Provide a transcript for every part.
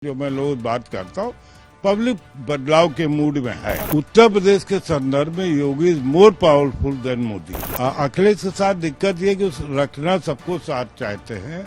जो मैं रोज बात करता हूँ, पब्लिक बदलाव के मूड में है। उत्तर प्रदेश के संदर्भ में Yogi is more powerful than Modi. Akhilesh के साथ दिक्कत ये कि रखना सबको साथ चाहते हैं,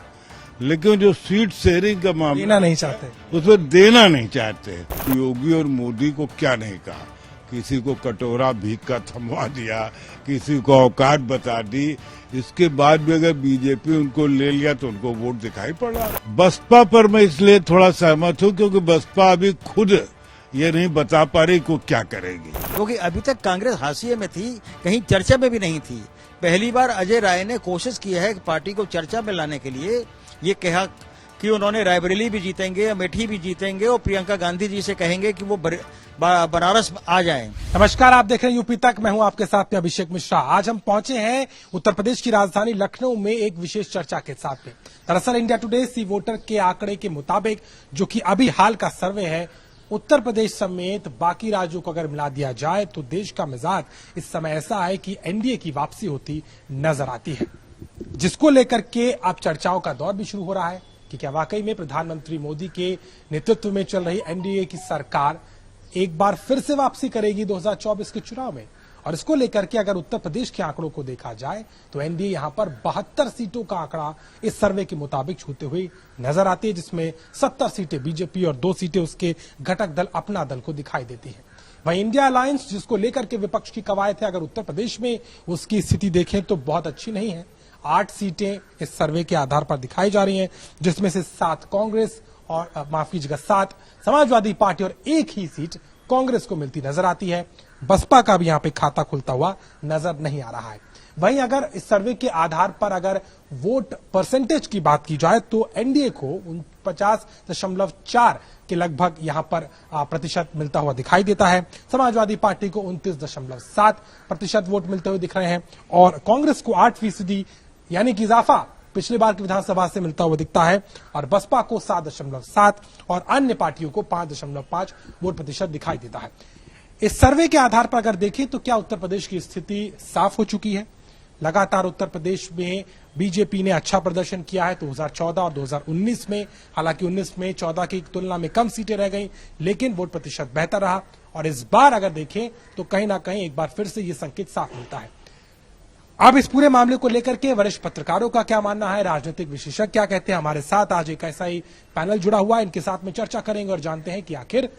लेकिन जो सीट शेयरिंग का मामला देना नहीं चाहते, उसमें देना नहीं चाहते। योगी और मोदी को क्या नहीं कहा, किसी को कटोरा भीख का थमवा दिया, किसी को औकात बता दी। इसके बाद भी अगर बीजेपी उनको ले लिया तो उनको वोट दिखाई पड़ा। बसपा पर मैं इसलिए थोड़ा सहमत हूँ क्योंकि बसपा अभी खुद ये नहीं बता पा रही को क्या करेगी, क्योंकि अभी तक कांग्रेस हाशिए में थी, कहीं चर्चा में भी नहीं थी। पहली बार अजय राय ने कोशिश की है कि पार्टी को चर्चा में लाने के लिए। ये कहा कि उन्होंने रायबरेली भी जीतेंगे, अमेठी भी जीतेंगे और प्रियंका गांधी जी से कहेंगे कि वो बनारस आ जाएं। नमस्कार, आप देख रहे हैं यूपी तक। मैं हूं आपके साथ में अभिषेक मिश्रा। आज हम पहुंचे हैं उत्तर प्रदेश की राजधानी लखनऊ में एक विशेष चर्चा के साथ में। दरअसल इंडिया टुडे सी वोटर के आंकड़े के मुताबिक, जो कि अभी हाल का सर्वे है, उत्तर प्रदेश समेत बाकी राज्यों को अगर मिला दिया जाए तो देश का मिजाज इस समय ऐसा है कि एनडीए की वापसी होती नजर आती है, जिसको लेकर के अब चर्चाओं का दौर भी शुरू हो रहा है कि क्या वाकई में प्रधानमंत्री मोदी के नेतृत्व में चल रही एनडीए की सरकार एक बार फिर से वापसी करेगी 2024 के चुनाव में। और इसको लेकर के अगर उत्तर प्रदेश के आंकड़ों को देखा जाए तो एनडीए यहां पर 72 सीटों का आंकड़ा इस सर्वे के मुताबिक छूते हुए नजर आती है, जिसमें 70 सीटें बीजेपी और 2 सीटें उसके घटक दल अपना दल को दिखाई देती है। वहीं इंडिया अलायंस, जिसको लेकर के विपक्ष की कवायद है, अगर उत्तर प्रदेश में उसकी स्थिति देखें तो बहुत अच्छी नहीं है। 8 सीटें इस सर्वे के आधार पर दिखाई जा रही हैं, जिसमें से 7 कांग्रेस और माफ कीजिएगा 7 समाजवादी पार्टी और 1 ही सीट कांग्रेस को मिलती नजर आती है। बसपा का भी यहां पे खाता खुलता हुआ नजर नहीं आ रहा है। वहीं अगर इस सर्वे के आधार पर अगर वोट परसेंटेज की बात की जाए तो एनडीए को 49.4 के लगभग यहां पर प्रतिशत मिलता हुआ दिखाई देता है। समाजवादी पार्टी को 29.7% वोट मिलते हुए दिख रहे हैं और कांग्रेस को 8% यानी कि इजाफा पिछले बार की विधानसभा से मिलता हुआ दिखता है, और बसपा को 7.7 और अन्य पार्टियों को 5.5 वोट प्रतिशत दिखाई देता है। इस सर्वे के आधार पर अगर देखें तो क्या उत्तर प्रदेश की स्थिति साफ हो चुकी है? लगातार उत्तर प्रदेश में बीजेपी ने अच्छा प्रदर्शन किया है 2014 और 2019 में। हालांकि 19 में 14 की तुलना में कम सीटें रह गई, लेकिन वोट प्रतिशत बेहतर रहा। और इस बार अगर देखें तो कहीं ना कहीं एक बार फिर से ये संकेत साफ मिलता है। अब इस पूरे मामले को लेकर के वरिष्ठ पत्रकारों का क्या मानना है, राजनीतिक विशेषज्ञ क्या कहते हैं, हमारे साथ आज एक ऐसा ही पैनल जुड़ा हुआ है। इनके साथ में चर्चा करेंगे और जानते हैं कि आखिर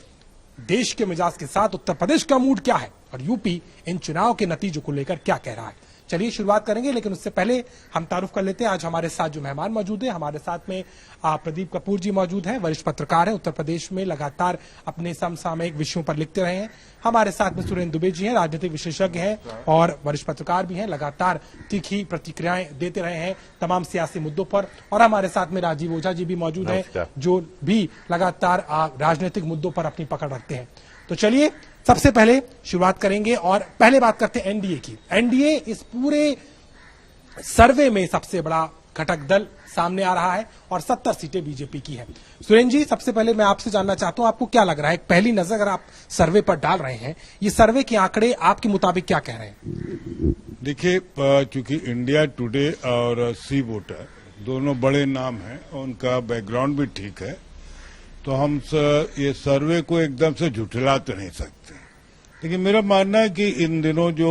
देश के मिजाज के साथ उत्तर प्रदेश का मूड क्या है और यूपी इन चुनाव के नतीजों को लेकर क्या कह रहा है। चलिए शुरुआत करेंगे, लेकिन उससे पहले हम तारुफ कर लेते हैं। आज हमारे साथ जो मेहमान मौजूद है, हमारे साथ में प्रदीप कपूर जी मौजूद हैं, वरिष्ठ पत्रकार हैं, उत्तर प्रदेश में लगातार अपने समसामयिक विषयों पर लिखते रहे हैं। हमारे साथ में सुरेंद्र दुबे जी हैं, राजनीतिक विशेषज्ञ हैं और वरिष्ठ पत्रकार भी हैं, लगातार तीखी प्रतिक्रियाएं देते रहे हैं तमाम सियासी मुद्दों पर। और हमारे साथ में राजीव ओझा जी भी मौजूद हैं, जो भी लगातार राजनीतिक मुद्दों पर अपनी पकड़ रखते हैं। तो चलिए सबसे पहले शुरुआत करेंगे और पहले बात करते हैं एनडीए की। एनडीए इस पूरे सर्वे में सबसे बड़ा घटक दल सामने आ रहा है और 70 सीटें बीजेपी की है। सुरेंद्र जी, सबसे पहले मैं आपसे जानना चाहता हूं, आपको क्या लग रहा है, पहली नजर अगर आप सर्वे पर डाल रहे हैं, ये सर्वे के आंकड़े आपके मुताबिक क्या कह रहे हैं? देखिए, चूंकि इंडिया टुडे और सी वोटर दोनों बड़े नाम हैं, उनका बैकग्राउंड भी ठीक है, तो हम ये सर्वे को एकदम से झुठला तो नहीं सकते। लेकिन मेरा मानना है कि इन दिनों जो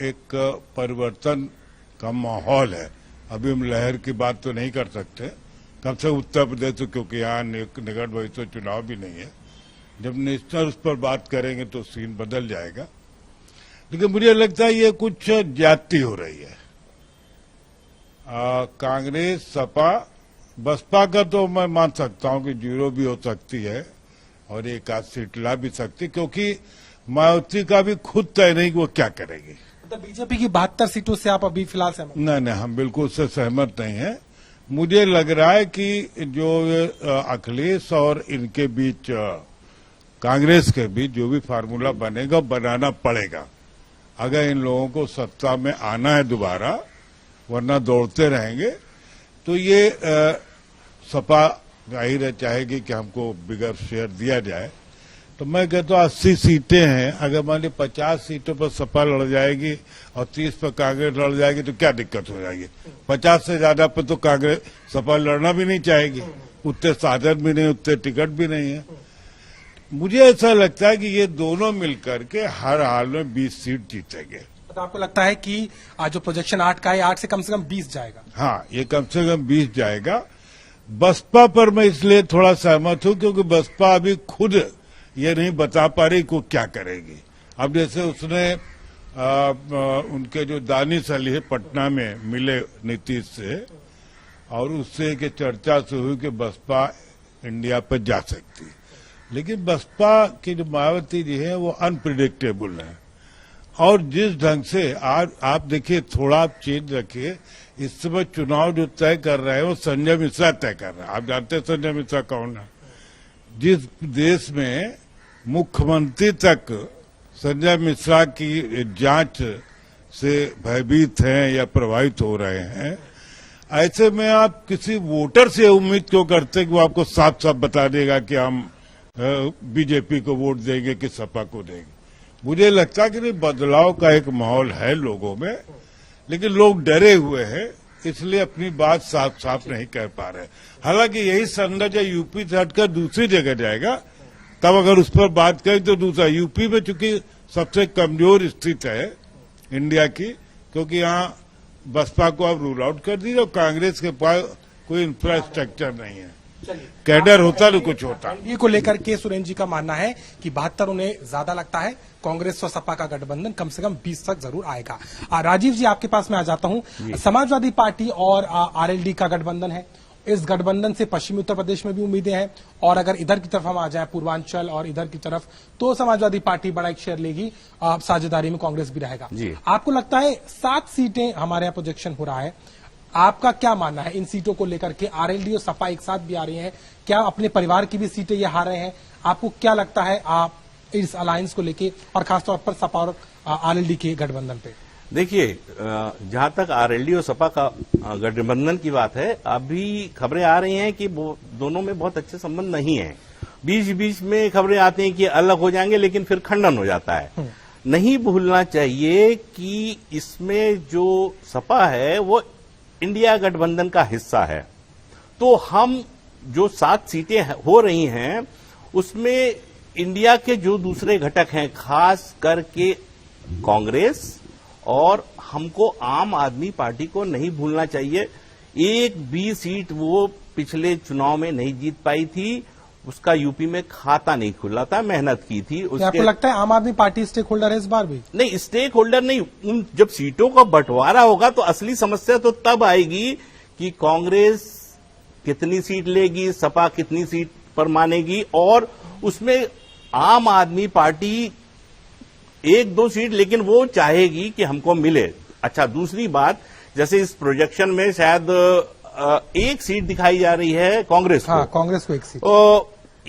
एक परिवर्तन का माहौल है, अभी हम लहर की बात तो नहीं कर सकते, कम से उत्तर प्रदेश, क्योंकि यहाँ निकट भविष्य चुनाव भी नहीं है। जब नेशनल उस पर बात करेंगे तो सीन बदल जाएगा। लेकिन मुझे लगता है ये कुछ ज्यादती हो रही है। कांग्रेस, सपा, बसपा का तो मैं मान सकता हूं कि 0 भी हो सकती है और एक आध सीट ला भी सकती, क्योंकि मायावती का भी खुद तय नहीं कि वो क्या करेगी। तो बीजेपी की 72 सीटों से आप अभी फिलहाल सहमत? नहीं, हम बिल्कुल से सहमत नहीं है। मुझे लग रहा है कि जो अखिलेश और इनके बीच, कांग्रेस के बीच जो भी फार्मूला बनेगा, बनाना पड़ेगा अगर इन लोगों को सत्ता में आना है दोबारा, वरना दौड़ते रहेंगे तो ये सपा जाहिर चाहेगी कि हमको बिगर शेयर दिया जाए। तो मैं कहता हूँ 80 सीटें हैं, अगर मान ली 50 सीटों पर सपा लड़ जाएगी और 30 पर कांग्रेस लड़ जाएगी तो क्या दिक्कत हो जाएगी? 50 से ज्यादा पर तो कांग्रेस, सपा लड़ना भी नहीं चाहेगी, उतने साधन भी नहीं, उतने टिकट भी नहीं है। मुझे ऐसा लगता है कि ये दोनों मिलकर के हर हाल में 20 सीट जीतेंगे। तो आपको लगता है कि आज जो प्रोजेक्शन 8 का है, 8 से कम 20 जाएगा? हाँ, ये कम से कम 20 जाएगा। बसपा पर मैं इसलिए थोड़ा सहमत हूं क्योंकि बसपा अभी खुद ये नहीं बता पा रही को क्या करेगी। अब जैसे उसने उनके जो दानिश अली है पटना में मिले नीतीश से, और उससे के चर्चा से हुई कि बसपा इंडिया पर जा सकती, लेकिन बसपा की जो मायावती जी है वो अनप्रिडिक्टेबल है। और जिस ढंग से आज आप देखिए, थोड़ा आप चेंज रखिए, इस समय चुनाव जो तय कर रहे हैं वो संजय मिश्रा तय कर रहे हैं। आप जानते हैं संजय मिश्रा कौन है? जिस देश में मुख्यमंत्री तक संजय मिश्रा की जांच से भयभीत हैं या प्रभावित हो रहे हैं, ऐसे में आप किसी वोटर से उम्मीद क्यों करते कि वो आपको साफ साफ बता देगा कि हम बीजेपी को वोट देंगे कि सपा को देंगे? मुझे लगता है कि बदलाव का एक माहौल है लोगों में, लेकिन लोग डरे हुए हैं, इसलिए अपनी बात साफ साफ नहीं कह पा रहे। हालांकि यही संदेश यूपी से हटकर दूसरी जगह जाएगा, तब अगर उस पर बात करें तो दूसरा यूपी में चूंकि सबसे कमजोर स्थिति है इंडिया की, क्योंकि यहाँ बसपा को अब रूल आउट कर दीजिए और कांग्रेस के पास कोई इंफ्रास्ट्रक्चर नहीं है। कैडर होता तो कुछ होता। एनडीए को लेकर के सुरेंद्र जी का मानना है कि 72 उन्हें ज्यादा लगता है, कांग्रेस और सपा का गठबंधन कम से कम 20 तक जरूर आएगा। राजीव जी, आपके पास मैं आ जाता हूं। समाजवादी पार्टी और आरएलडी का गठबंधन है, इस गठबंधन से पश्चिमी उत्तर प्रदेश में भी उम्मीदें हैं, और अगर इधर की तरफ हम आ जाएं पूर्वांचल और इधर की तरफ, तो समाजवादी पार्टी बड़ा एक शेयर लेगी, साझेदारी में कांग्रेस भी रहेगा। आपको लगता है 7 सीटें हमारे यहाँ प्रोजेक्शन हो रहा है, आपका क्या मानना है इन सीटों को लेकर के? आरएलडी और सपा एक साथ भी आ रही हैं, क्या अपने परिवार की भी सीटें ये हार रहे हैं? आपको क्या लगता है आप इस अलायंस को लेके, और खासतौर पर सपा और आरएलडी के गठबंधन पे? देखिए, जहां तक आरएलडी और सपा का गठबंधन की बात है, अभी खबरें आ रही हैं कि दोनों में बहुत अच्छे संबंध नहीं है। बीच बीच में खबरें आती हैं कि अलग हो जाएंगे, लेकिन फिर खंडन हो जाता है। नहीं भूलना चाहिए कि इसमें जो सपा है वो इंडिया गठबंधन का हिस्सा है। तो हम जो 7 सीटें हो रही हैं उसमें इंडिया के जो दूसरे घटक हैं, खास करके कांग्रेस, और हमको आम आदमी पार्टी को नहीं भूलना चाहिए। एक भी सीट वो पिछले चुनाव में नहीं जीत पाई थी, उसका यूपी में खाता नहीं खुला था, मेहनत की थी उसके। आपको लगता है आम आदमी पार्टी स्टेक होल्डर है इस बार भी? नहीं, स्टेक होल्डर नहीं। जब सीटों का बंटवारा होगा तो असली समस्या तो तब आएगी कि कांग्रेस कितनी सीट लेगी, सपा कितनी सीट पर मानेगी, और उसमें आम आदमी पार्टी 1-2 सीट लेकिन वो चाहेगी कि हमको मिले। अच्छा, दूसरी बात, जैसे इस प्रोजेक्शन में शायद 1 सीट दिखाई जा रही है कांग्रेस को। हाँ, कांग्रेस को 1 सीट।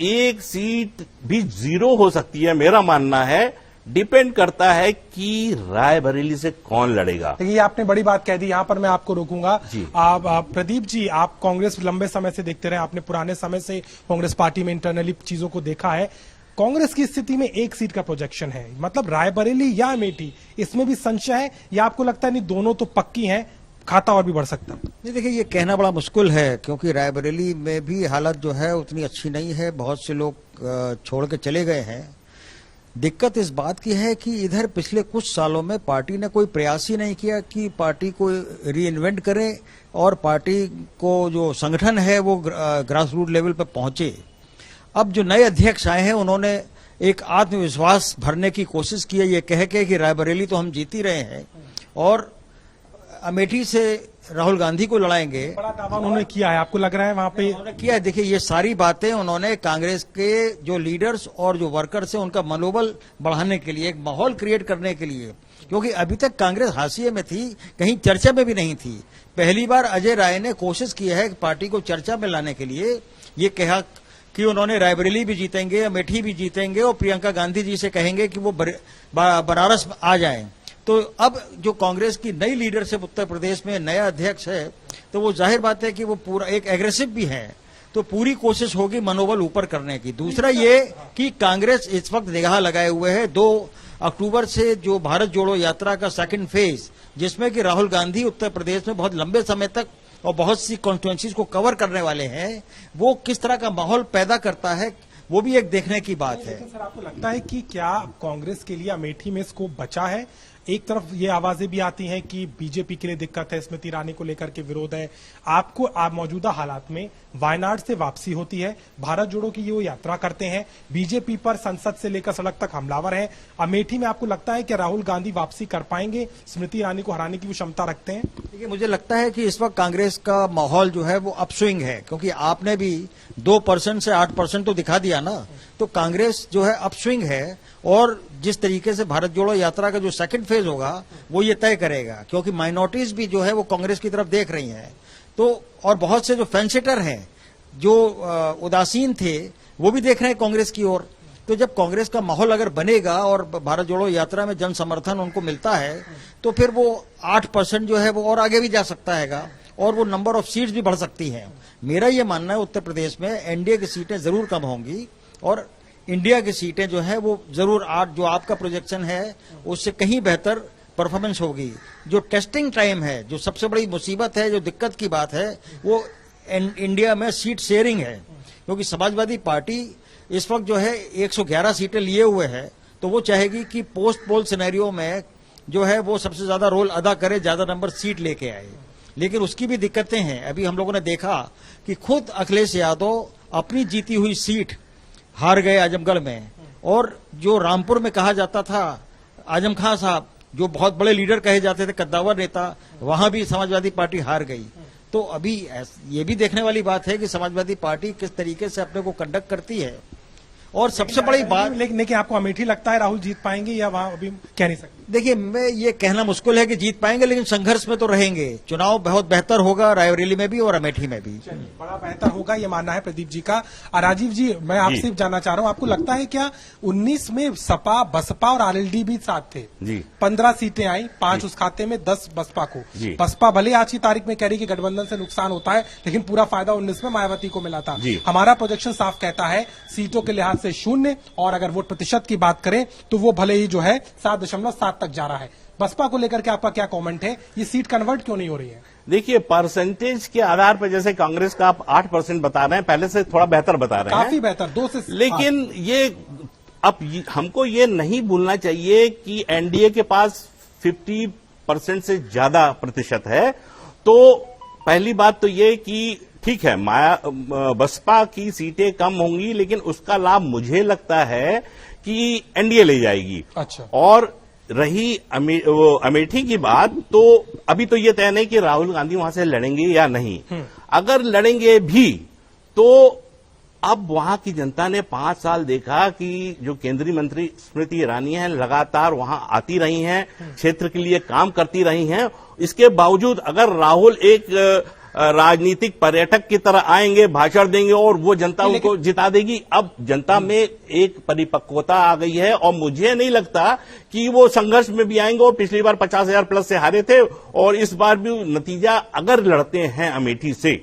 1 सीट भी 0 हो सकती है, मेरा मानना है। डिपेंड करता है कि रायबरेली से कौन लड़ेगा। देखिए, आपने बड़ी बात कह दी, यहाँ पर मैं आपको रोकूंगा। प्रदीप जी, आप कांग्रेस लंबे समय से देखते रहे, आपने पुराने समय से कांग्रेस पार्टी में इंटरनली चीजों को देखा है। कांग्रेस की स्थिति में 1 सीट का प्रोजेक्शन है, मतलब रायबरेली या अमेठी, इसमें भी संशय है, या आपको लगता है नहीं दोनों तो पक्की हैं, खाता और भी बढ़ सकता है? नहीं, देखिए, ये कहना बड़ा मुश्किल है, क्योंकि रायबरेली में भी हालत जो है उतनी अच्छी नहीं है, बहुत से लोग छोड़ के चले गए हैं। दिक्कत इस बात की है कि इधर पिछले कुछ सालों में पार्टी ने कोई प्रयास ही नहीं किया कि पार्टी को रीइन्वेंट करे और पार्टी को जो संगठन है वो ग्रास रूट लेवल पर पहुंचे। अब जो नए अध्यक्ष आए हैं उन्होंने एक आत्मविश्वास भरने की कोशिश की है, ये कह के कि रायबरेली तो हम जीत ही रहे हैं और अमेठी से राहुल गांधी को लड़ाएंगे। बड़ा दावा उन्होंने किया है, आपको लग रहा है वहां पे? उन्होंने किया है। देखिए, ये सारी बातें उन्होंने कांग्रेस के जो लीडर्स और जो वर्कर्स हैं उनका मनोबल बढ़ाने के लिए, एक माहौल क्रिएट करने के लिए, क्योंकि अभी तक कांग्रेस हाशिए में थी, कहीं चर्चा में भी नहीं थी। पहली बार अजय राय ने कोशिश की है कि पार्टी को चर्चा में लाने के लिए, ये कहा कि उन्होंने रायबरेली भी जीतेंगे, अमेठी भी जीतेंगे और प्रियंका गांधी जी से कहेंगे कि वो बनारस आ जाएं। तो अब जो कांग्रेस की नई लीडरशिप उत्तर प्रदेश में, नया अध्यक्ष है, तो वो जाहिर बात है कि वो पूरा एक एग्रेसिव भी है, तो पूरी कोशिश होगी मनोबल ऊपर करने की। दूसरा ये कि कांग्रेस इस वक्त निगाह लगाए हुए है 2 अक्टूबर से जो भारत जोड़ो यात्रा का 2nd फेज, जिसमें कि राहुल गांधी उत्तर प्रदेश में बहुत लंबे समय तक और बहुत सी कॉन्स्टिट्यूएंसीज को कवर करने वाले हैं, वो किस तरह का माहौल पैदा करता है, वो भी एक देखने की बात है। लेकिन सर आपको लगता है कि क्या कांग्रेस के लिए अमेठी में स्कोप बचा है? एक तरफ ये आवाजें भी आती हैं कि बीजेपी के लिए दिक्कत है, स्मृति ईरानी को लेकर के विरोध है। आपको आप मौजूदा हालात में वायनाड से वापसी होती है, भारत जोड़ो की ये वो यात्रा करते हैं, बीजेपी पर संसद से लेकर सड़क तक हमलावर है। अमेठी में आपको लगता है कि राहुल गांधी वापसी कर पाएंगे, स्मृति ईरानी को हराने की वो क्षमता रखते हैं? देखिए, मुझे लगता है कि इस वक्त कांग्रेस का माहौल जो है वो अपस्विंग है, क्योंकि आपने भी 2% से 8% तो दिखा दिया ना, तो कांग्रेस जो है अपस्विंग है। और जिस तरीके से भारत जोड़ो यात्रा का जो सेकंड फेज होगा वो ये तय करेगा, क्योंकि माइनॉरिटीज भी जो है वो कांग्रेस की तरफ देख रही हैं। तो और बहुत से जो फेंसिटर हैं, जो उदासीन थे, वो भी देख रहे हैं कांग्रेस की ओर। तो जब कांग्रेस का माहौल अगर बनेगा और भारत जोड़ो यात्रा में जन समर्थन उनको मिलता है, तो फिर वो 8% जो है वो और आगे भी जा सकता है और वो नंबर ऑफ सीट्स भी बढ़ सकती हैं। मेरा ये मानना है उत्तर प्रदेश में एनडीए की सीटें जरूर कम होंगी और इंडिया की सीटें जो है वो जरूर 8, जो आपका प्रोजेक्शन है उससे कहीं बेहतर परफॉर्मेंस होगी। जो टेस्टिंग टाइम है, जो सबसे बड़ी मुसीबत है, जो दिक्कत की बात है, वो इंडिया में सीट शेयरिंग है, क्योंकि समाजवादी पार्टी इस वक्त जो है 111 सीटें लिए हुए है, तो वो चाहेगी कि पोस्ट पोल सिनेरियो में जो है वो सबसे ज्यादा रोल अदा करे, ज्यादा नंबर सीट लेके आए। लेकिन उसकी भी दिक्कतें हैं। अभी हम लोगों ने देखा कि खुद अखिलेश यादव अपनी जीती हुई सीट हार गए आजमगढ़ में, और जो रामपुर में कहा जाता था आजम खां साहब, जो बहुत बड़े लीडर कहे जाते थे, कद्दावर नेता, वहां भी समाजवादी पार्टी हार गई। तो अभी ये भी देखने वाली बात है कि समाजवादी पार्टी किस तरीके से अपने को कंडक्ट करती है। और सबसे बड़ी बात, लेकिन आपको अमेठी लगता है राहुल जीत पाएंगे या वहां अभी कह नहीं सकते? देखिए, मैं ये कहना मुश्किल है कि जीत पाएंगे, लेकिन संघर्ष में तो रहेंगे। चुनाव बहुत बेहतर होगा, रायबरेली में भी और अमेठी में भी बड़ा बेहतर होगा, ये मानना है प्रदीप जी का। राजीव जी, मैं आपसे जानना चाह रहा हूं, आपको लगता है क्या 19 में सपा, बसपा और आरएलडी भी साथ थे जी, 15 सीटें आई, 5 उस खाते में, 10 बसपा को। बसपा भले आज की तारीख में कह रही कि गठबंधन से नुकसान होता है, लेकिन पूरा फायदा 19 में मायावती को मिला था। हमारा प्रोजेक्शन साफ कहता है सीटों के लिहाज से 0, और अगर वोट प्रतिशत की बात करें तो वो भले ही जो है 7.7 तक जा रहा है। बसपा को लेकर के आपका क्या कमेंट है? ये सीट कन्वर्ट क्यों नहीं हो रही है? देखिए, परसेंटेज के आधार पर जैसे कांग्रेस का आप 8% बता रहे हैं, पहले से थोड़ा बेहतर बता रहे हैं, काफी बेहतर, 2 से। लेकिन ये अब हमको ये नहीं भूलना चाहिए कि एनडीए के पास 50% से ज्यादा प्रतिशत है। तो पहली बात तो ये कि ठीक है, बसपा की सीटें कम होंगी, लेकिन उसका लाभ मुझे लगता है कि एनडीए ले जाएगी। अच्छा। और रही अमेठी की बात, तो अभी तो ये तय नहीं कि राहुल गांधी वहां से लड़ेंगे या नहीं। अगर लड़ेंगे भी तो अब वहां की जनता ने 5 साल देखा कि जो केंद्रीय मंत्री स्मृति ईरानी हैं लगातार वहां आती रही हैं, क्षेत्र के लिए काम करती रही हैं। इसके बावजूद अगर राहुल एक राजनीतिक पर्यटक की तरह आएंगे, भाषण देंगे और वो जनता उनको जिता देगी। अब जनता में एक परिपक्वता आ गई है और मुझे नहीं लगता कि वो संघर्ष में भी आएंगे। और पिछली बार 50,000 प्लस से हारे थे और इस बार भी नतीजा अगर लड़ते हैं अमेठी से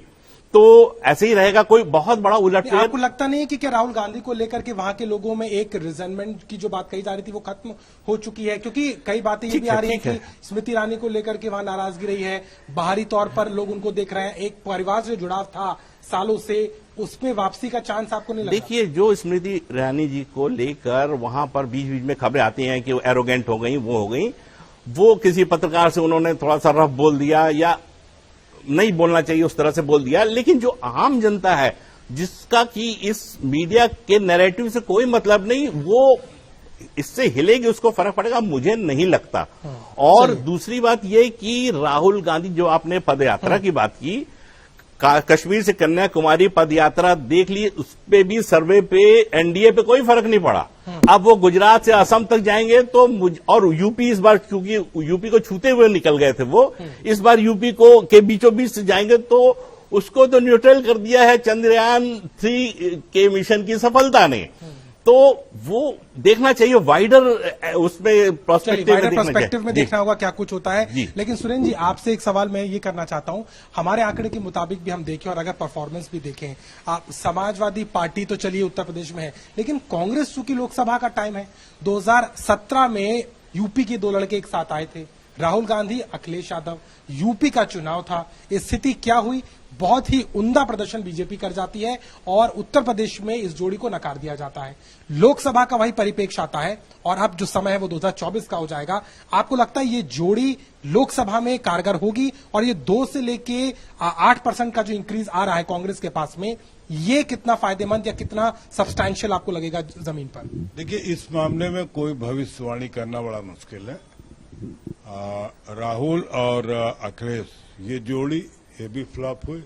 तो ऐसे ही रहेगा, कोई बहुत बड़ा उलटफेर। आपको लगता नहीं है कि क्या राहुल गांधी को लेकर के वहां के लोगों में एक रिजेंटमेंट की जो बात कही जा रही थी वो खत्म हो चुकी है? क्योंकि कई बातें ये भी आ रही है कि स्मृति ईरानी को लेकर के वहां नाराजगी रही है, बाहरी तौर पर लोग उनको देख रहे हैं, एक परिवार से जुड़ाव था सालों से, उसमें वापसी का चांस आपको नहीं लगता? देखिए, जो स्मृति ईरानी जी को लेकर वहां पर बीच बीच में खबरें आती हैं कि वो एरोगेंट हो गई, वो हो गई, वो किसी पत्रकार से उन्होंने थोड़ा सा रफ बोल दिया या नहीं बोलना चाहिए उस तरह से बोल दिया। लेकिन जो आम जनता है जिसका कि इस मीडिया के नैरेटिव से कोई मतलब नहीं, वो इससे हिलेगी, उसको फर्क पड़ेगा, मुझे नहीं लगता। और दूसरी बात यह कि राहुल गांधी, जो आपने पदयात्रा की बात की, कश्मीर से कन्याकुमारी पदयात्रा देख ली, उस पे भी सर्वे पे एनडीए पे कोई फर्क नहीं पड़ा। अब वो गुजरात से असम तक जाएंगे तो और यूपी इस बार, क्योंकि यूपी को छूते हुए निकल गए थे वो, इस बार यूपी को के बीचों बीच से जाएंगे तो उसको तो न्यूट्रल कर दिया है चंद्रयान 3 के मिशन की सफलता ने। तो वो देखना चाहिए वाइडर उसमें पर्सपेक्टिव में देखना होगा क्या कुछ होता है। लेकिन सुरेंद्र जी, आपसे एक सवाल मैं ये करना चाहता हूं, हमारे आंकड़े के मुताबिक भी हम देखें और अगर परफॉर्मेंस भी देखें, आप समाजवादी पार्टी तो चलिए उत्तर प्रदेश में है, लेकिन कांग्रेस चूंकि लोकसभा का टाइम है, 2017 में यूपी के 2 लड़के एक साथ आए थे, राहुल गांधी, अखिलेश यादव, यूपी का चुनाव था, स्थिति क्या हुई? बहुत ही उम्दा प्रदर्शन बीजेपी कर जाती है और उत्तर प्रदेश में इस जोड़ी को नकार दिया जाता है। लोकसभा का वही परिप्रेक्ष्य आता है और अब जो समय है वो 2024 का हो जाएगा। आपको लगता है ये जोड़ी लोकसभा में कारगर होगी और ये 2 से लेके 8% का जो इंक्रीज आ रहा है कांग्रेस के पास में, ये कितना फायदेमंद या कितना सब्सटैंशियल आपको लगेगा जमीन पर? देखिए, इस मामले में कोई भविष्यवाणी करना बड़ा मुश्किल है। राहुल और अखिलेश ये जोड़ी ये भी फ्लॉप हुई।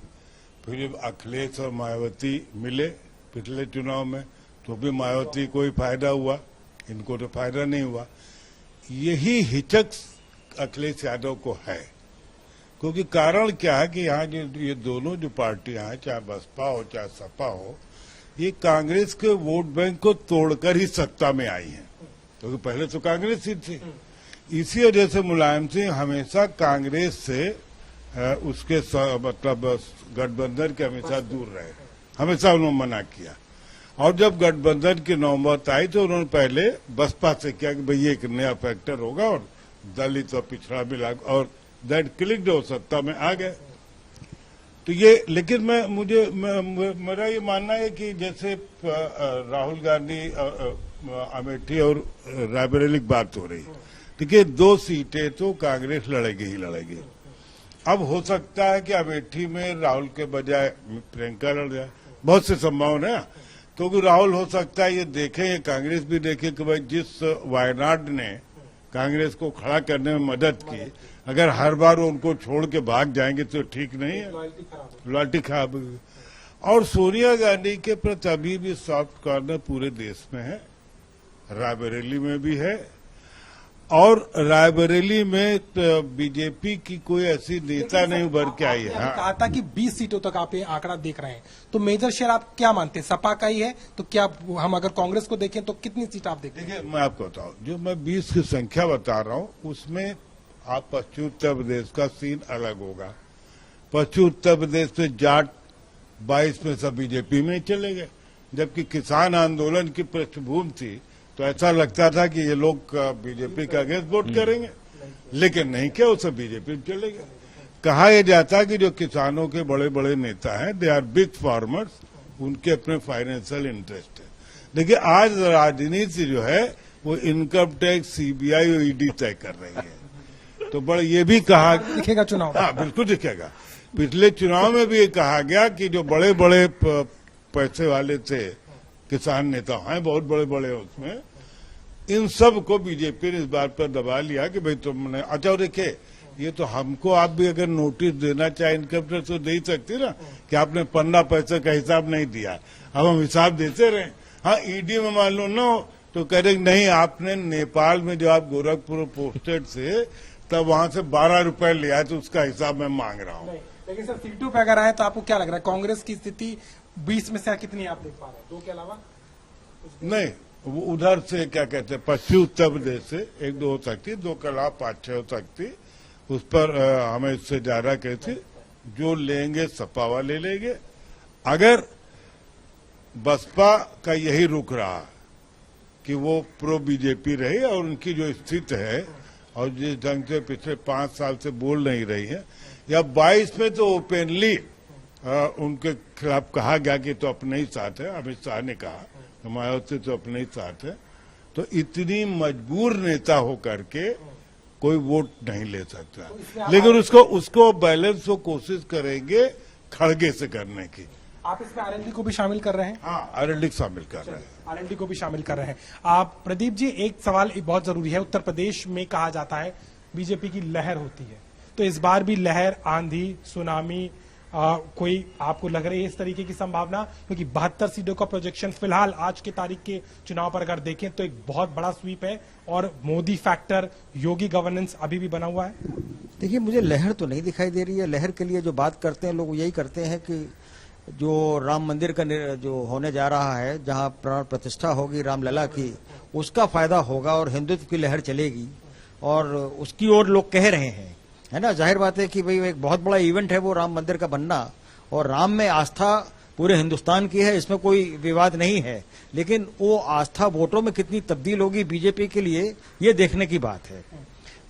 फिर जब अखिलेश और मायावती मिले पिछले चुनाव में तो भी मायावती को ही फायदा हुआ, इनको तो फायदा नहीं हुआ। यही हिचक अखिलेश यादव को है, क्योंकि कारण क्या है कि यहाँ जो ये दोनों जो पार्टियां हैं, चाहे बसपा हो चाहे सपा हो, ये कांग्रेस के वोट बैंक को तोड़कर ही सत्ता में आई हैं, क्योंकि पहले तो कांग्रेस ही थी। इसी वजह से मुलायम सिंह हमेशा कांग्रेस से उसके मतलब गठबंधन के हमेशा दूर रहे, हमेशा उन्होंने मना किया। और जब गठबंधन की नौबत आई तो उन्होंने पहले बसपा से किया कि भाई एक नया फैक्टर होगा और दलित और पिछड़ा मिला, और दैट क्लिक्ड, हो सत्ता में आ गए। तो ये, लेकिन मेरा ये मानना है कि जैसे राहुल गांधी, अमेठी और रायबरेली की बात हो रही, देखिए 2 सीटें तो कांग्रेस लड़ेगी ही लड़ेगी। अब हो सकता है कि अमेठी में राहुल के बजाय प्रियंका लड़ जाए, बहुत सी संभावना है, क्योंकि राहुल हो सकता है ये देखे, ये कांग्रेस भी देखे कि भाई जिस वायनाड ने कांग्रेस को खड़ा करने में मदद की, अगर हर बार वो उनको छोड़ के भाग जाएंगे तो ठीक नहीं है, लॉयल्टी खराब होगी। और सोनिया गांधी के प्रति अभी भी सॉफ्ट कॉर्नर पूरे देश में है, रायबरेली में भी है, और रायबरेली में बीजेपी की कोई ऐसी नेता नहीं उभर के आई है। कहा था कि 20 सीटों तक आप ये आंकड़ा देख रहे हैं, तो मेजर शेयर आप क्या मानते हैं, सपा का ही है? तो क्या हम अगर कांग्रेस को देखें तो कितनी सीट आप देखते हैं? देखिए, मैं आपको बताऊं, जो मैं 20 की संख्या बता रहा हूं उसमें आप पश्चिम उत्तर प्रदेश का सीन अलग होगा। पश्चिम उत्तर प्रदेश में जाट 22 में सब बीजेपी में ही चले गए, जबकि किसान आंदोलन की पृष्ठभूमि थी तो ऐसा लगता था कि ये लोग बीजेपी का अगेंस्ट वोट करेंगे, लेकिन नहीं किया, वो सब बीजेपी में चले गए। कहा यह जाता है कि जो किसानों के बड़े बड़े नेता हैं, दे आर बिग फार्मर्स, उनके अपने फाइनेंशियल इंटरेस्ट है। देखिए, आज राजनीति जो है वो इनकम टैक्स, सीबीआई और ईडी तय कर रही है। तो बड़े ये भी कहा दिखेगा चुनाव, हाँ बिल्कुल दिखेगा। पिछले चुनाव में भी ये कहा गया कि जो बड़े बड़े पैसे वाले थे किसान नेता हैं, बहुत बड़े बड़े, उसमें इन सब को बीजेपी ने इस बात पर दबा लिया कि भाई तुमने, अच्छा देखिए, ये तो हमको आप भी अगर नोटिस देना चाहे इनकम टैक्स तो दे ही सकती ना, कि आपने 15 पैसे का हिसाब नहीं दिया, अब हम हिसाब देते रहे। हाँ, ईडी में मान लो ना तो कह रहे नहीं, आपने नेपाल में जो आप गोरखपुर पोस्टेड से तब वहां से 12 रुपए लिया है तो उसका हिसाब मैं मांग रहा हूँ। लेकिन सर सीटों पे अगर आए तो आपको क्या लग रहा है, कांग्रेस की स्थिति 20 में से कितनी आप देख पा रहे हैं? 2 के अलावा नहीं, वो उधर से क्या कहते हैं, पश्चिम उत्तर प्रदेश से 1-2 हो सकती, 2 के अलावा 5-6 हो सकती। उस पर हमें इससे ज्यादा कहती, जो लेंगे सपा वाले लेंगे। अगर बसपा का यही रुख रहा कि वो प्रो बीजेपी रही और उनकी जो स्थिति है और जिस ढंग से पिछले 5 साल से बोल नहीं रही है, या 22 में तो ओपनली उनके खिलाफ कहा गया कि तो अपने ही साथ है, अमित शाह ने कहा मायावती तो अपने ही साथ है, तो इतनी मजबूर नेता होकर के कोई वोट नहीं ले सकता। लेकिन उसको बैलेंस वो कोशिश करेंगे खड़गे से करने की। आप इसमें आरएलडी को भी शामिल कर रहे हैं? हाँ, आरएलडी शामिल कर रहे हैं, आरएलडी को भी शामिल कर रहे हैं। आप प्रदीप जी, एक सवाल बहुत जरूरी है, उत्तर प्रदेश में कहा जाता है बीजेपी की लहर होती है, तो इस बार भी लहर, आंधी, सुनामी कोई आपको लग रही है इस तरीके की संभावना? क्योंकि 72 सीटों का प्रोजेक्शन फिलहाल आज के तारीख के चुनाव पर अगर देखें तो एक बहुत बड़ा स्वीप है और मोदी फैक्टर, योगी गवर्नेंस अभी भी बना हुआ है। देखिए, मुझे लहर तो नहीं दिखाई दे रही है। लहर के लिए जो बात करते हैं लोग, यही करते हैं कि जो राम मंदिर का जो होने जा रहा है, जहां प्राण प्रतिष्ठा होगी रामलला की, उसका फायदा होगा और हिंदुत्व की लहर चलेगी, और उसकी ओर लोग कह रहे हैं, है ना। जाहिर बात है कि भाई एक बहुत बड़ा इवेंट है वो राम मंदिर का बनना, और राम में आस्था पूरे हिंदुस्तान की है, इसमें कोई विवाद नहीं है। लेकिन वो आस्था वोटों में कितनी तब्दील होगी बीजेपी के लिए, ये देखने की बात है।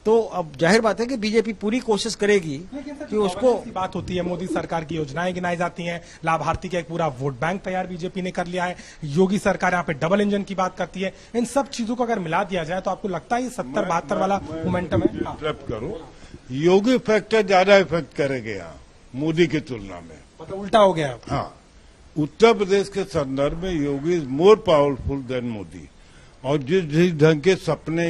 तो अब जाहिर बात है कि बीजेपी पूरी कोशिश करेगी कि उसको की बात होती है, मोदी सरकार की योजनाएं गिनाई जाती हैं, लाभार्थी का एक पूरा वोट बैंक तैयार बीजेपी ने कर लिया है, योगी सरकार यहाँ पे डबल इंजन की बात करती है। इन सब चीजों को अगर मिला दिया जाए तो आपको लगता है ये 70-72 वाला मोमेंटम है? इंटरप्ट करूं, योगी फैक्टर ज्यादा इफेक्ट करेगा यहाँ मोदी की तुलना में, मतलब उल्टा हो गया। हाँ, उत्तर प्रदेश के संदर्भ में Yogi is more powerful than Modi. और जिस ढंग के सपने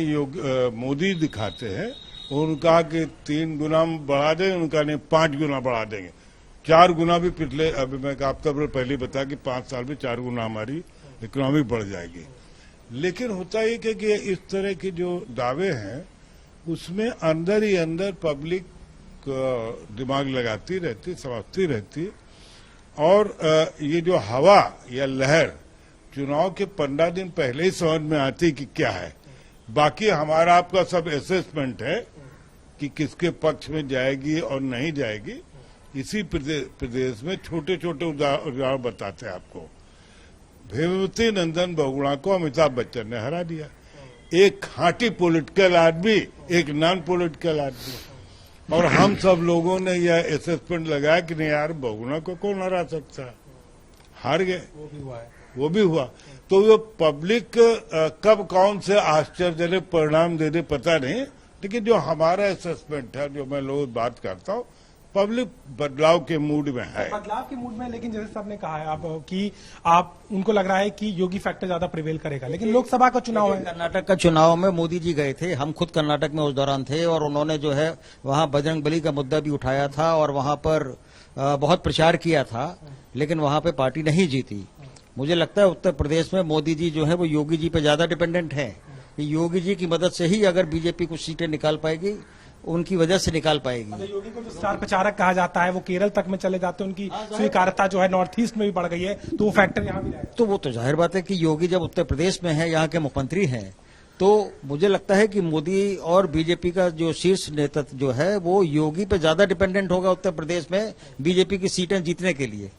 मोदी दिखाते हैं, उनका कि 3 गुना बढ़ा देंगे, उनका नहीं 5 गुना बढ़ा देंगे, 4 गुना भी पिछले, अभी मैं आपको पहले बताया कि 5 साल में 4 गुना हमारी इकोनॉमी बढ़ जाएगी। लेकिन होता ही कि इस तरह के जो दावे हैं उसमें अंदर ही अंदर पब्लिक दिमाग लगाती रहती, समझती रहती, और ये जो हवा या लहर चुनाव के 15 दिन पहले ही समझ में आती कि क्या है। बाकी हमारा आपका सब असेसमेंट है कि किसके पक्ष में जाएगी और नहीं जाएगी। इसी प्रदेश में छोटे छोटे उदाहरण बताते हैं आपको। भेमवती नंदन बहुगुणा को अमिताभ बच्चन ने हरा दिया, एक खांटी पॉलिटिकल आदमी, एक नॉन पॉलिटिकल आदमी, और हम सब लोगों ने यह असेसमेंट लगाया कि नहीं यार, बहुगुणा को कौन हरा सकता, हार गए, वो भी हुआ। तो वो पब्लिक कब कौन से आश्चर्यजनक परिणाम दे दे पता नहीं, लेकिन जो हमारा असेसमेंट है, जो मैं लोग बात करता हूँ, पब्लिक बदलाव के मूड में है, बदलाव के मूड में। लेकिन जैसे सबने कहा है आप कि आप उनको लग रहा है कि योगी फैक्टर ज्यादा प्रिवेल करेगा, लेकिन लोकसभा का चुनाव है। कर्नाटक का चुनाव में मोदी जी गए थे, हम खुद कर्नाटक में उस दौरान थे, और उन्होंने जो है वहां बजरंगबली का मुद्दा भी उठाया था और वहां पर बहुत प्रचार किया था, लेकिन वहां पे पार्टी नहीं जीती। मुझे लगता है उत्तर प्रदेश में मोदी जी जो है वो योगी जी पे ज्यादा डिपेंडेंट है, योगी जी की मदद से ही अगर बीजेपी कुछ सीटें निकाल पाएगी, उनकी वजह से निकाल पाएगी। योगी को जो स्टार प्रचारक कहा जाता है, वो केरल तक में चले जाते हैं, उनकी स्वीकार्यता जो है नॉर्थ ईस्ट में भी बढ़ गई है, तो वो फैक्टर यहाँ भी रहेगा। तो वो तो जाहिर बात है कि योगी जब उत्तर प्रदेश में है, यहाँ के मुख्यमंत्री हैं, तो मुझे लगता है कि मोदी और बीजेपी का जो शीर्ष नेतृत्व जो है वो योगी पे ज्यादा डिपेंडेंट होगा उत्तर प्रदेश में बीजेपी की सीटें जीतने के लिए।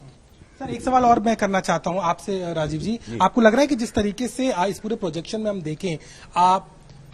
सर, एक सवाल और मैं करना चाहता हूं आपसे राजीव जी, आपको लग रहा है कि जिस तरीके से इस पूरे प्रोजेक्शन में हम देखें,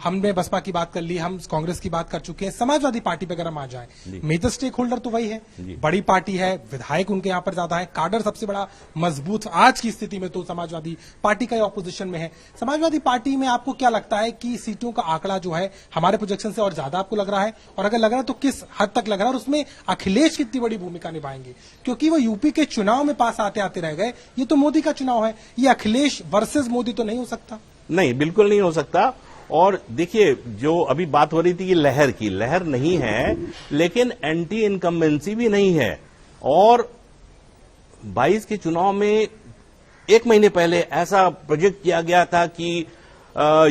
हमने बसपा की बात कर ली, हम कांग्रेस की बात कर चुके हैं, समाजवादी पार्टी पे अगर हम आ जाएं, मेजर स्टेक होल्डर तो वही है, बड़ी पार्टी है, विधायक उनके यहाँ पर ज्यादा है, काडर सबसे बड़ा मजबूत आज की स्थिति में तो समाजवादी पार्टी का ऑपोजिशन में है। समाजवादी पार्टी में आपको क्या लगता है कि सीटों का आंकड़ा जो है हमारे प्रोजेक्शन से और ज्यादा आपको लग रहा है, और अगर लग रहा है तो किस हद तक लग रहा है, और उसमें अखिलेश कितनी बड़ी भूमिका निभाएंगे? क्योंकि वो यूपी के चुनाव में पास आते आते रह गए, ये तो मोदी का चुनाव है, ये अखिलेश वर्सेज मोदी तो नहीं हो सकता। नहीं, बिल्कुल नहीं हो सकता। और देखिए, जो अभी बात हो रही थी कि लहर की, लहर नहीं है, लेकिन एंटी इनकम्बेंसी भी नहीं है। और 22 के चुनाव में 1 महीने पहले ऐसा प्रोजेक्ट किया गया था कि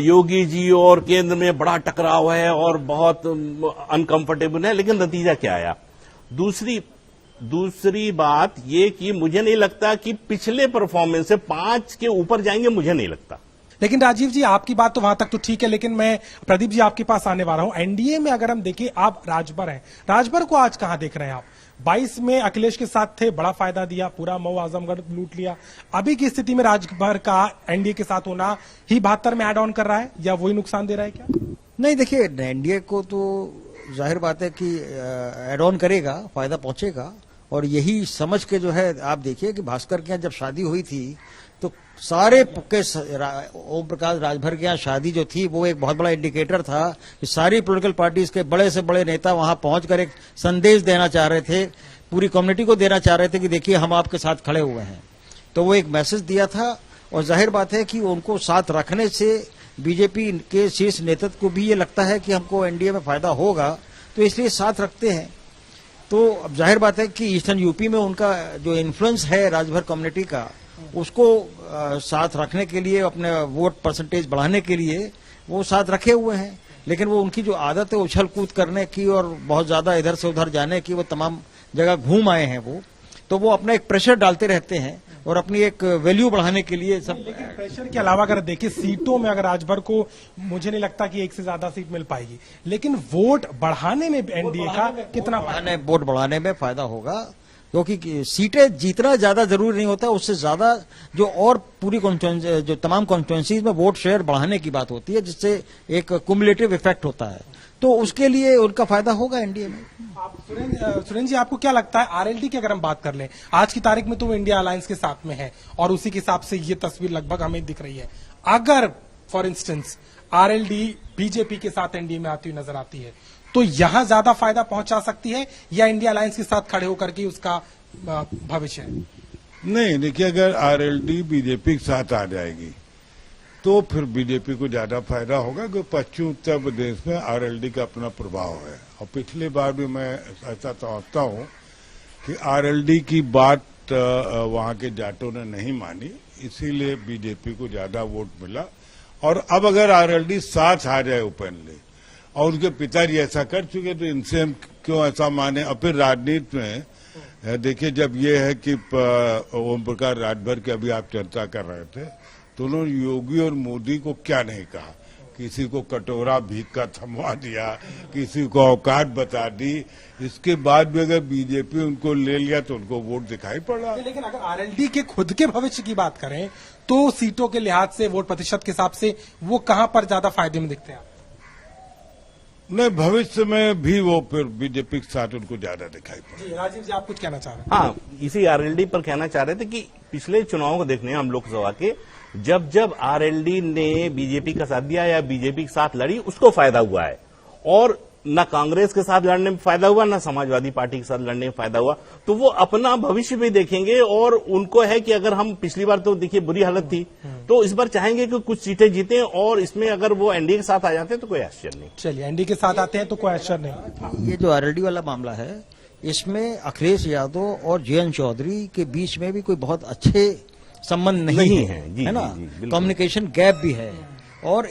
योगी जी और केंद्र में बड़ा टकराव है और बहुत अनकंफर्टेबल है, लेकिन नतीजा क्या आया? दूसरी बात ये कि मुझे नहीं लगता कि पिछले परफॉर्मेंस से 5 के ऊपर जाएंगे, मुझे नहीं लगता। लेकिन राजीव जी, आपकी बात तो वहां तक तो ठीक है, लेकिन मैं प्रदीप जी आपके पास आने वाला हूं। एनडीए में अगर हम देखें, आप राजभर हैं, राजभर को आज कहां देख रहे हैं आप? 22 में अखिलेश के साथ थे, बड़ा फायदा दिया, पूरा मऊ आजमगढ़ लूट लिया। अभी की स्थिति में राजभर का एनडीए के साथ होना ही 72 में एड ऑन कर रहा है, या वही नुकसान दे रहा है क्या? नहीं, देखिए, एनडीए को तो जाहिर बात है कि एड ऑन करेगा, फायदा पहुंचेगा। और यही समझ के जो है, आप देखिए कि भास्कर के यहाँ जब शादी हुई थी तो सारे ओम प्रकाश राजभर के यहाँ शादी जो थी वो एक बहुत बड़ा इंडिकेटर था कि सारी पॉलिटिकल पार्टीज के बड़े से बड़े नेता वहां पहुंचकर एक संदेश देना चाह रहे थे, पूरी कम्युनिटी को देना चाह रहे थे कि देखिए हम आपके साथ खड़े हुए हैं। तो वो एक मैसेज दिया था, और जाहिर बात है कि उनको साथ रखने से बीजेपी के शीर्ष नेतृत्व को भी ये लगता है कि हमको एनडीए में फायदा होगा, तो इसलिए साथ रखते हैं। तो अब जाहिर बात है कि ईस्टर्न यूपी में उनका जो इन्फ्लुएंस है राजभर कम्युनिटी का, उसको साथ रखने के लिए, अपने वोट परसेंटेज बढ़ाने के लिए वो साथ रखे हुए हैं। लेकिन वो उनकी जो आदत है उछल कूद करने की और बहुत ज्यादा इधर से उधर जाने की, वो तमाम जगह घूम आए हैं वो, तो वो अपना एक प्रेशर डालते रहते हैं और अपनी एक वैल्यू बढ़ाने के लिए सब। लेकिन प्रेशर के अलावा अगर देखिए सीटों में, अगर राजभर को मुझे नहीं लगता कि 1 से ज्यादा सीट मिल पाएगी, लेकिन वोट बढ़ाने में एनडीए का कितना वोट बढ़ाने में फायदा होगा। क्योंकि सीटें जीतना ज्यादा जरूरी नहीं होता, उससे ज्यादा जो और पूरी कॉन्स्टिट्यूंसी, जो तमाम कॉन्स्टिट्यूंसीज में वोट शेयर बढ़ाने की बात होती है, जिससे एक कुमुलेटिव इफेक्ट होता है, तो उसके लिए उनका फायदा होगा एनडीए में। आप सुरेंद्र जी, आपको क्या लगता है आरएलडी की अगर हम बात कर लें, आज की तारीख में तो वो इंडिया अलायंस के साथ में है और उसी के हिसाब से ये तस्वीर लगभग हमें दिख रही है। अगर फॉर इंस्टेंस आरएलडी बीजेपी के साथ एनडीए में आती हुई नजर आती है, तो यहां ज्यादा फायदा पहुंचा सकती है या इंडिया अलायंस के साथ खड़े होकर के उसका भविष्य है? नहीं, देखिए, अगर आरएलडी बीजेपी के साथ आ जाएगी तो फिर बीजेपी को ज्यादा फायदा होगा, क्योंकि पश्चिम उत्तर प्रदेश में आरएलडी का अपना प्रभाव है। और पिछली बार भी मैं ऐसा समझता हूं कि आरएलडी की बात वहां के जाटों ने नहीं मानी, इसीलिए बीजेपी को ज्यादा वोट मिला। और अब अगर आरएलडी साथ आ जाए ओपनली, और उनके पिताजी ऐसा कर चुके, तो इनसे हम क्यों ऐसा माने। और फिर राजनीति में देखिए, जब ये है कि ओम प्रकाश राजभर की अभी आप चर्चा कर रहे थे, तो उन्होंने योगी और मोदी को क्या नहीं कहा, किसी को कटोरा भीख का थमवा दिया, किसी को औकात बता दी। इसके बाद भी अगर बीजेपी उनको ले लिया तो उनको वोट दिखाई पड़ा। लेकिन अगर आरएलडी के खुद के भविष्य की बात करें तो सीटों के लिहाज से, वोट प्रतिशत के हिसाब से वो कहां पर ज्यादा फायदे में दिखते हैं? नहीं, भविष्य में भी वो फिर बीजेपी के साथ उनको ज्यादा दिखाई पड़ा। राजीव जी, आप कुछ कहना चाह रहे हैं? हाँ, इसी आरएलडी पर कहना चाह रहे थे कि पिछले चुनावों को देखने हम लोकसभा के, जब आरएलडी ने बीजेपी का साथ दिया या बीजेपी के साथ लड़ी, उसको फायदा हुआ है। और न कांग्रेस के साथ लड़ने में फायदा हुआ, न समाजवादी पार्टी के साथ लड़ने में फायदा हुआ। तो वो अपना भविष्य भी देखेंगे, और उनको है कि अगर हम, पिछली बार तो देखिए बुरी हालत थी, तो इस बार चाहेंगे कि कुछ सीटें जीतें, और इसमें अगर वो एनडीए के साथ आ जाते हैं तो कोई आश्चर्य नहीं। चलिए, एनडीए के साथ आते हैं तो कोई आश्चर्य नहीं। ये जो आरएलडी वाला मामला है, इसमें अखिलेश यादव और जयंत चौधरी के बीच में भी कोई बहुत अच्छे संबंध नहीं है, है ना। कम्युनिकेशन गैप भी है, और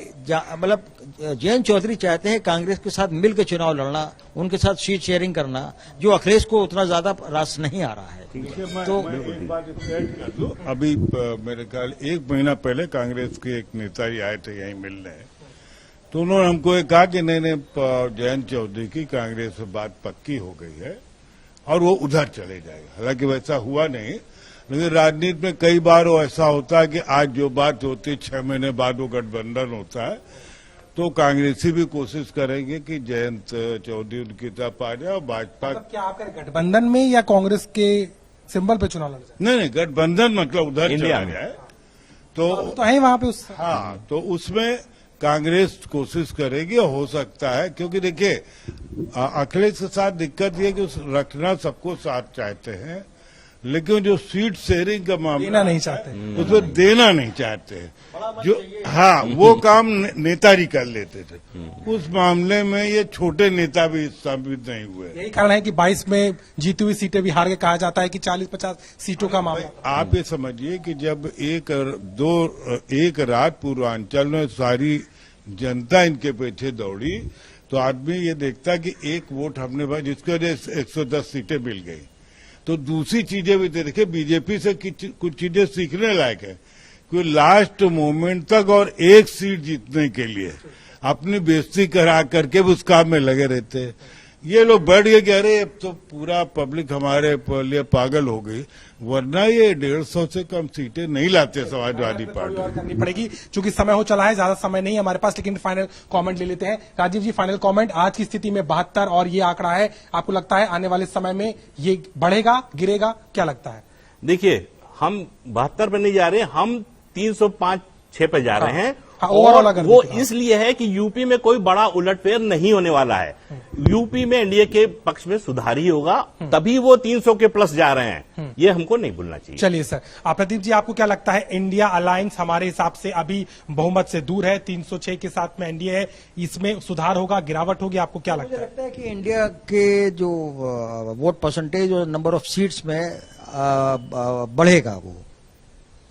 मतलब जयंत चौधरी चाहते हैं कांग्रेस के साथ मिलकर चुनाव लड़ना, उनके साथ सीट शेयरिंग करना, जो अखिलेश को उतना ज्यादा रास नहीं आ रहा है। तो मैं एक बात ऐड कर दूं, अभी मेरे ख्याल 1 महीना पहले कांग्रेस के एक नेता ही आए थे यहीं मिलने, तो उन्होंने हमको ये कहा कि नहीं, जयंत चौधरी की कांग्रेस से बात पक्की हो गई है और वो उधर चले जाएगा। हालांकि वैसा हुआ नहीं, लेकिन राजनीति में कई बार वो ऐसा होता है कि आज जो बात होती है 6 महीने बाद वो गठबंधन होता है। तो कांग्रेसी भी कोशिश करेंगे कि जयंत चौधरी उनकी तरफ आ जाए और भाजपा। क्या आप गठबंधन में या कांग्रेस के सिंबल पे चुनाव लड़ जाए? नहीं, गठबंधन मतलब उधर इंडिया चला जाए तो है वहां पे उस। हाँ, तो उसमें कांग्रेस कोशिश करेगी, हो सकता है, क्योंकि देखिए अखिलेश के साथ दिक्कत ये कि रखना सबको साथ चाहते हैं, लेकिन जो सीट शेयरिंग का मामला देना नहीं चाहते, उसमें देना नहीं चाहते, जो हाँ वो काम नेता ही कर लेते थे। उस मामले में ये छोटे नेता भी साबित नहीं हुए। यही कारण है कि 22 में जीती हुई सीटें भी हार के कहा जाता है कि 40-50 सीटों का मामला। आप ये समझिए कि जब एक रात पूर्वांचल में सारी जनता इनके पीछे दौड़ी, तो आदमी ये देखता कि एक वोट हमने, जिसकी वजह से 110 सीटें मिल गई। तो दूसरी चीजें भी देखिए, बीजेपी से कुछ चीजें सीखने लायक है, कि लास्ट मोमेंट तक और एक सीट जीतने के लिए अपनी बेइज्जती करा करके भी उस काम में लगे रहते हैं। ये लोग बढ़ गए कि अरे अब तो पूरा पब्लिक हमारे लिए पागल हो गई, वरना ये 150 से कम सीटें नहीं लाते समाजवादी पार्टी। करनी पड़ेगी, चूंकि समय हो चला है, ज्यादा समय नहीं है हमारे पास, लेकिन फाइनल कमेंट ले लेते हैं। राजीव जी, फाइनल कमेंट, आज की स्थिति में 72 और ये आंकड़ा है, आपको लगता है आने वाले समय में ये बढ़ेगा, गिरेगा, क्या लगता है? देखिए, हम 72 पे नहीं जा रहे, हम 305-6 पे जा रहे हैं। और वो इसलिए है कि यूपी में कोई बड़ा उलटफेर नहीं होने वाला है। यूपी में एनडीए के पक्ष में सुधार ही होगा, तभी वो 300 के प्लस जा रहे हैं, ये हमको नहीं भूलना चाहिए। चलिए सर, प्रदीप जी, आपको क्या लगता है? इंडिया अलायंस हमारे हिसाब से अभी बहुमत से दूर है, 306 के साथ में एनडीए है, इसमें सुधार होगा, गिरावट होगी, आपको क्या लगता है? मुझे लगता है कि इंडिया के जो वोट परसेंटेज और नंबर ऑफ सीट्स में बढ़ेगा। वो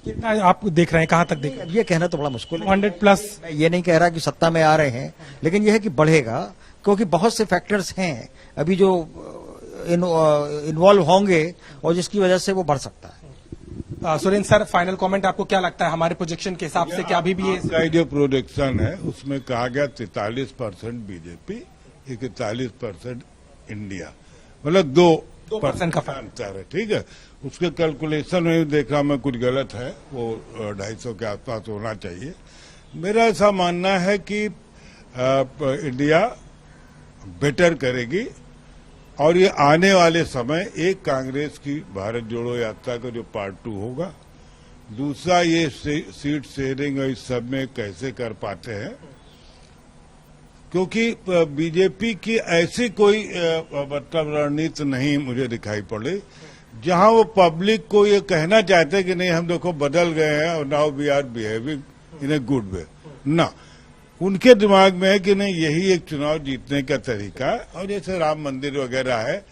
कितना आप देख रहे हैं, कहां तक देख रहे हैं? ये कहना तो बड़ा मुश्किल है। 200+। मैं ये नहीं कह रहा कि सत्ता में आ रहे हैं, लेकिन यह है कि बढ़ेगा, क्योंकि बहुत से फैक्टर्स हैं अभी जो इन्वॉल्व होंगे और जिसकी वजह से वो बढ़ सकता है। सुरेंद्र सर, फाइनल कमेंट, आपको क्या लगता है हमारे प्रोजेक्शन के हिसाब से क्या अभी भी ये जो प्रोजेक्शन है उसमें कहा गया 43% बीजेपी, 41% इंडिया, मतलब 2 2% का फर्क। अंतर है, ठीक है। उसके कैलकुलेशन में देखा मैं कुछ गलत है, वो 250 के आसपास होना चाहिए। मेरा ऐसा मानना है कि इंडिया बेटर करेगी और ये आने वाले समय एक कांग्रेस की भारत जोड़ो यात्रा का जो पार्ट 2 होगा, दूसरा ये सीट शेयरिंग और इस सब में कैसे कर पाते हैं, क्योंकि बीजेपी की ऐसी कोई मतलब रणनीति नहीं मुझे दिखाई पड़ी जहां वो पब्लिक को ये कहना चाहते हैं कि नहीं हम देखो बदल गए हैं और now we are behaving in a good way. ना, उनके दिमाग में है कि नहीं यही एक चुनाव जीतने का तरीका है, और जैसे राम मंदिर वगैरह है,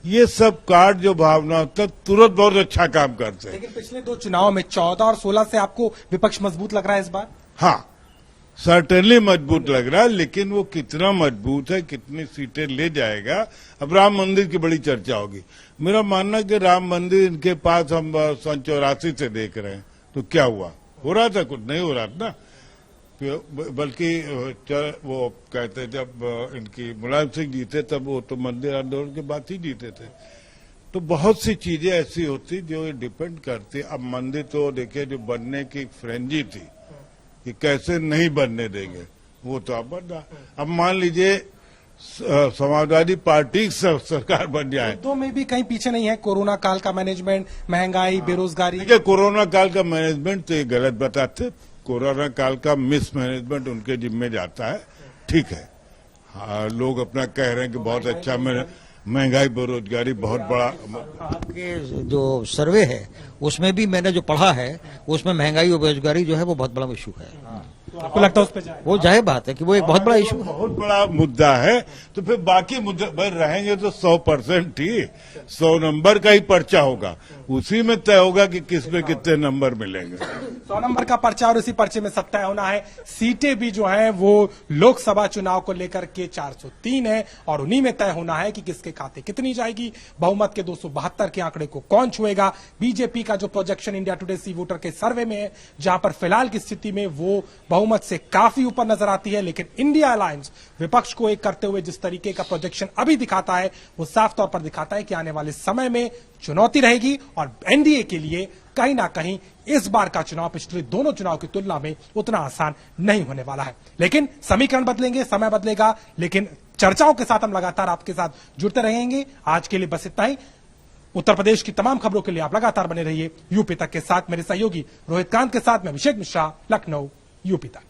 ये सब कार्ड जो भावना होता है तुरंत बहुत अच्छा काम करते हैं। लेकिन पिछले 2 चुनाव में 14 और 16 से आपको विपक्ष मजबूत लग रहा है इस बार? हाँ, सर्टेनली मजबूत लग रहा है, लेकिन वो कितना मजबूत है, कितनी सीटें ले जाएगा। अब राम मंदिर की बड़ी चर्चा होगी। मेरा मानना है कि राम मंदिर इनके पास हम 84 से देख रहे हैं, तो क्या हुआ? हो रहा था, कुछ नहीं हो रहा था ना। बल्कि वो कहते जब इनकी मुलायम सिंह जीते तब वो तो मंदिर आंदोलन के बाद ही जीते थे। तो बहुत सी चीजें ऐसी होती जो डिपेंड करती। अब मंदिर तो देखिए जो बनने की फ्रेंजी थी कि कैसे नहीं बनने देंगे, वो तो अब बन रहा। अब मान लीजिए समाजवादी पार्टी सरकार बन जाए, दो में भी कहीं पीछे नहीं है। कोरोना काल का मैनेजमेंट, महंगाई, बेरोजगारी। देखिए कोरोना काल का मैनेजमेंट तो ये गलत बताते, कोरोना काल का मिसमैनेजमेंट उनके जिम्मे जाता है, ठीक है। हाँ, लोग अपना कह रहे हैं कि बहुत अच्छा महंगाई बेरोजगारी बहुत बड़ा। आपके जो सर्वे है उसमें भी मैंने जो पढ़ा है उसमें महंगाई और बेरोजगारी जो है वो बहुत बड़ा इशू है। तो आपको लगता है उस पर जाए? वो जाहिर बात है कि वो एक बहुत बड़ा इशू है, बहुत बड़ा मुद्दा है। तो फिर बाकी मुद्दे भाई रहेंगे तो 100% ही 100 नंबर का ही पर्चा होगा, उसी में तय होगा कि किसमें कितने नंबर मिलेंगे। 100 नंबर का पर्चा और उसी पर्चे में सब तय होना है। सीटें भी जो है वो लोकसभा चुनाव को लेकर के 403 है और उन्हीं में तय होना है कि किसके खाते कितनी जाएगी। बहुमत के 272 के आंकड़े को कौन छुएगा। बीजेपी का जो प्रोजेक्शन इंडिया टुडे सी वोटर के सर्वे में है, जहां पर फिलहाल की स्थिति में वो बहुमत से काफी ऊपर नजर आती है, लेकिन इंडिया अलायंस विपक्ष को एक करते हुए जिस तरीके का प्रोजेक्शन अभी दिखाता है वो साफ तौर पर दिखाता है कि आने वाले समय में चुनौती रहेगी और एनडीए के लिए कहीं ना कहीं इस बार का चुनाव पिछले दोनों चुनाव की तुलना में उतना आसान नहीं होने वाला है। लेकिन समीकरण बदलेंगे, समय बदलेगा, लेकिन चर्चाओं के साथ हम लगातार आपके साथ जुड़ते रहेंगे। आज के लिए बस इतना ही। उत्तर प्रदेश की तमाम खबरों के लिए आप लगातार बने रहिए यूपी तक के साथ। मेरे सहयोगी रोहित कांत के साथ मैं अभिषेक मिश्रा, लखनऊ, यूपी तक।